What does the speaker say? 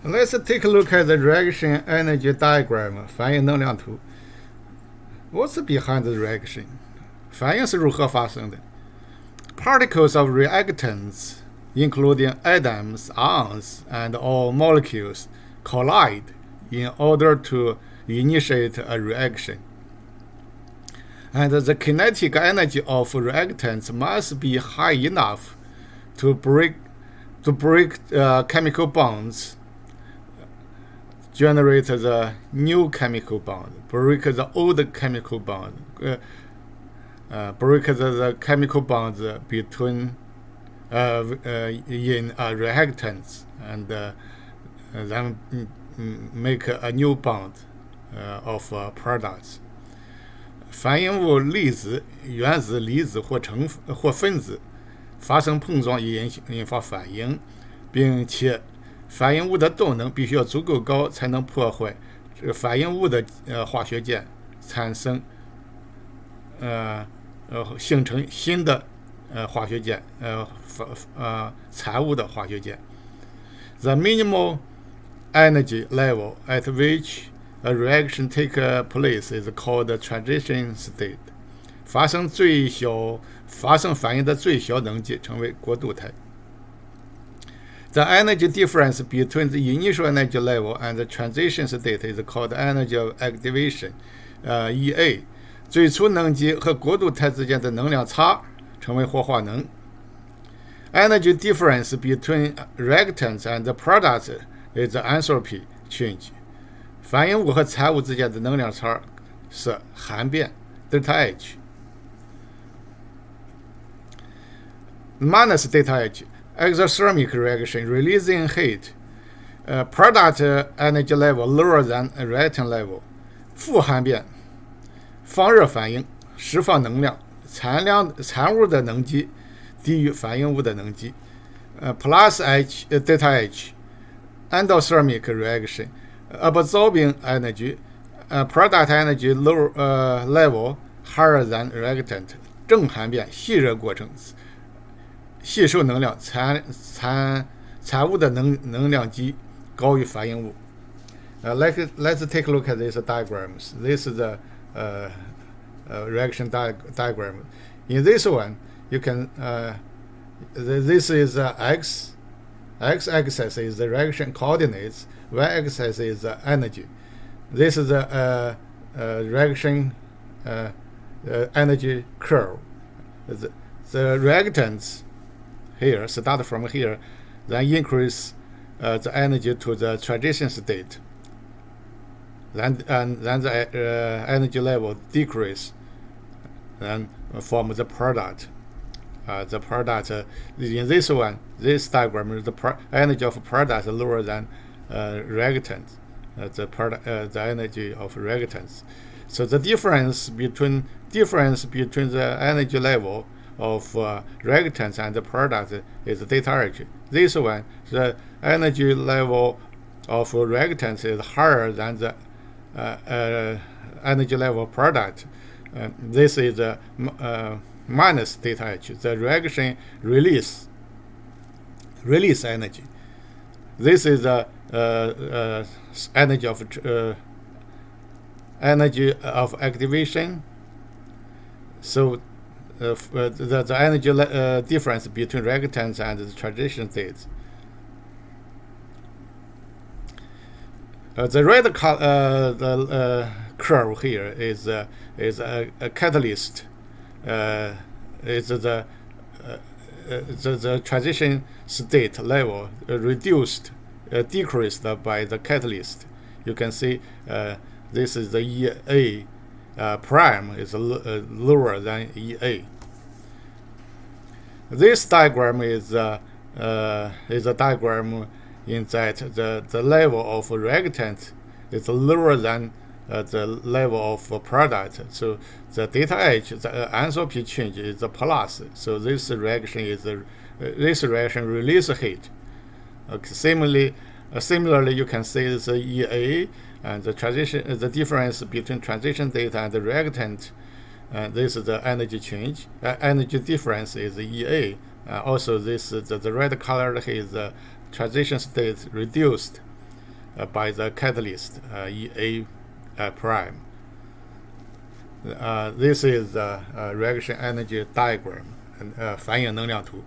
Let's take a look at the reaction energy diagram 反应能量图。What's behind the reaction? 反应是如何发生的？ Particles of reactants, including atoms, ions, and all molecules, collide in order to initiate a reaction. And the kinetic energy of reactants must be high enough to break chemical bonds, generate the new chemical bond, break the old chemical bond, break the chemical bonds between in reactants, and then make a new bond of products. 反应物粒子、原子、离子或分子发生碰撞以引发反应，并且反应物的动能必须要足够高，才能破坏反应物的化学键，产生形成新的化学键，产物的化学键。The minimal energy level at which a reaction takes place is called the transition state. 发生反应的最小能级称为过渡态。The energy difference between the initial energy level and the transition state is called energy of activation, EA. 最初能级和过渡态之间的能量差称为活化能。Energy difference between reactants and products is the enthalpy change. 反应物和产物之间的能量差是焓变 delta H minus delta H. Exothermic reaction releasing heat. Product energy level lower than reactant level. 负焓变放热反应释放能量，产物的能级低于反应物的能级。Plus H delta H. Endothermic reaction. Absorbing energy, product energy lower level higher than reactant. 正焓变细热过程，吸收能量，产物的能量级高于反应物。Let's take a look at these diagrams. This is the reaction diagram. In this one, you can this is x-axis is the reaction coordinates. Y-axis is the energy. This is the reaction energy curve. The reactants here start from here, then increase the energy to the transition state. Then the energy level decrease, then form the product. The product in this one, this diagram, the energy of product lower than reactants, the energy of reactants. So the difference between the energy level of reactants and the product is delta H. This one, the energy level of reactants is higher than the energy level of product. This is minus delta H. The reaction release energy. This is the energy of activation. So the energy difference between reactants and the transition states. The red curve here is a catalyst. Is the transition state level decreased by the catalyst. You can see this is the EA prime is lower than EA. This diagram is a diagram in that the level of reactant is lower than the level of product. So the delta H, the enthalpy change is the plus. So this reaction release heat. Okay, similarly, you can see the EA and the difference between transition data and the reactant. This is the energy change. Energy difference is EA. Also, this the red color is the transition state reduced. by the catalyst EA prime. This is the reaction energy diagram, 反应能量图。